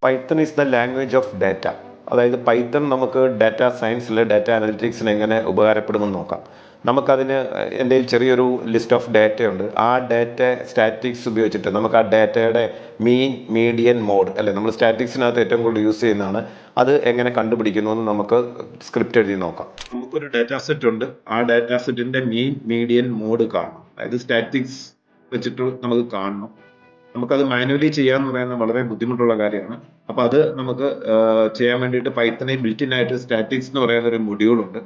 Python is the language of data. അതായത് Python നമുക്ക് data സയൻസിൽ ഡാറ്റ അനലിറ്റിക്സിന് എങ്ങനെ ഉപകാരപ്പെടുമെന്ന് നോക്കാം. നമുക്കതിന് എൻ്റെ ചെറിയൊരു ലിസ്റ്റ് ഓഫ് ഡാറ്റയുണ്ട്. ആ ഡാറ്റ സ്റ്റാറ്റിക്സ് ഉപയോഗിച്ചിട്ട് നമുക്ക് ആ ഡാറ്റയുടെ മീൻ, മീഡിയൻ, മോഡ് അല്ലെ, നമ്മൾ സ്റ്റാറ്റിക്സിനകത്ത് ഏറ്റവും കൂടുതൽ യൂസ് ചെയ്യുന്നതാണ്. അത് എങ്ങനെ കണ്ടുപിടിക്കുന്നു എന്ന് നമുക്ക് സ്ക്രിപ്റ്റ് എഴുതി നോക്കാം. നമുക്കൊരു ഡാറ്റാ സെറ്റ് ഉണ്ട്. ആ ഡാറ്റാ സെറ്റിൻ്റെ മീൻ, മീഡിയൻ, മോഡ് കാണണം. അതായത് സ്റ്റാറ്റിക്സ് വെച്ചിട്ട് നമുക്ക് കാണണം. നമുക്കത് മാനുവലി ചെയ്യാന്ന് പറയുന്നത് വളരെ ബുദ്ധിമുട്ടുള്ള കാര്യമാണ്. അപ്പോൾ അത് നമുക്ക് ചെയ്യാൻ വേണ്ടിയിട്ട് പൈത്തണിൽ ബിൽറ്റ് ആയിട്ട് സ്റ്റാറ്റിക്സ് എന്ന് പറയുന്ന ഒരു മൊഡ്യൂൾ ഉണ്ട്.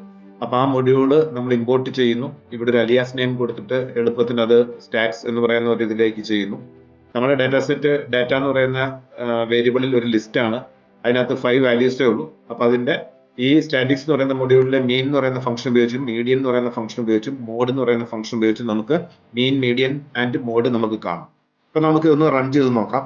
അപ്പോൾ ആ മൊഡ്യൂള് നമ്മൾ ഇമ്പോർട്ട് ചെയ്യുന്നു. ഇവിടെ ഒരു അലിയാസ് നെയിം കൊടുത്തിട്ട് എളുപ്പത്തിന് അത് സ്റ്റാക്സ് എന്ന് പറയുന്ന ഒരു ഇതിലേക്ക് ചെയ്യുന്നു. നമ്മുടെ ഡാറ്റാ സെറ്റ് ഡാറ്റ എന്ന് പറയുന്ന വേരിയബിളിൽ ഒരു ലിസ്റ്റ് ആണ്. അതിനകത്ത് 5 വാല്യൂസേ ഉള്ളൂ. അപ്പോൾ അതിന്റെ ഈ സ്റ്റാറ്റിക്സ് എന്ന് പറയുന്ന മൊഡ്യൂളിലെ മീൻ എന്ന് പറയുന്ന ഫംഗ്ഷൻ ഉപയോഗിച്ചും മീഡിയൻ എന്ന് പറയുന്ന ഫംഗ്ഷൻ ഉപയോഗിച്ചും മോഡ് എന്ന് പറയുന്ന ഫംഗ്ഷൻ ഉപയോഗിച്ചും നമുക്ക് മീൻ, മീഡിയൻ ആൻഡ് മോഡ് നമുക്ക് കാണാം. അപ്പൊ നമുക്ക് ഒന്ന് റൺ ചെയ്ത് നോക്കാം.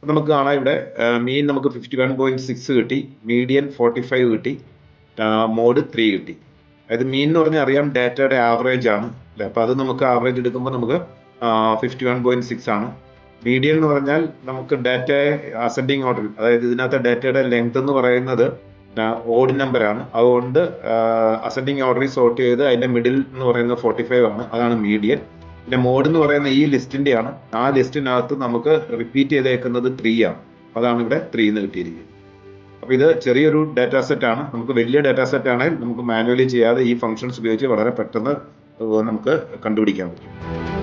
നമുക്ക് കാണാം ഇവിടെ മീൻ നമുക്ക് 51.6 കിട്ടി, മീഡിയൻ 45 കിട്ടി, മോഡ് 3 കിട്ടി. അതായത് മീൻ എന്ന് പറഞ്ഞാൽ അറിയാം ഡാറ്റയുടെ ആവറേജ് ആണ് അല്ലെ. അപ്പൊ അത് നമുക്ക് ആവറേജ് എടുക്കുമ്പോൾ നമുക്ക് 51.6 ആണ്. മീഡിയൻ എന്ന് പറഞ്ഞാൽ നമുക്ക് ഡാറ്റ അസെൻഡിങ് ഓർഡർ, അതായത് ഇതിനകത്ത് ഡാറ്റയുടെ ലെങ്ത് എന്ന് പറയുന്നത് ഓഡ് നമ്പർ ആണ്. അതുകൊണ്ട് അസെൻഡിങ് ഓർഡറിൽ സോർട്ട് ചെയ്ത് അതിന്റെ മിഡിൽ എന്ന് പറയുന്നത് 45 ആണ്. അതാണ് മീഡിയൻ. പിന്നെ മോഡ് എന്ന് പറയുന്ന ഈ ലിസ്റ്റിന്റെ ആണ്. ആ ലിസ്റ്റിനകത്ത് നമുക്ക് റിപ്പീറ്റ് ചെയ്തേക്കുന്നത് 3 ആണ്. അതാണ് ഇവിടെ 3 എന്ന് കിട്ടിയിരിക്കുന്നത്. അപ്പൊ ഇത് ചെറിയൊരു ഡാറ്റാ സെറ്റ് ആണ്. നമുക്ക് വലിയ ഡാറ്റാ സെറ്റ് ആണെങ്കിൽ നമുക്ക് മാനുവലി ചെയ്യാതെ ഈ ഫംഗ്ഷൻസ് ഉപയോഗിച്ച് വളരെ പെട്ടെന്ന് നമുക്ക് കണ്ടുപിടിക്കാൻ പറ്റും.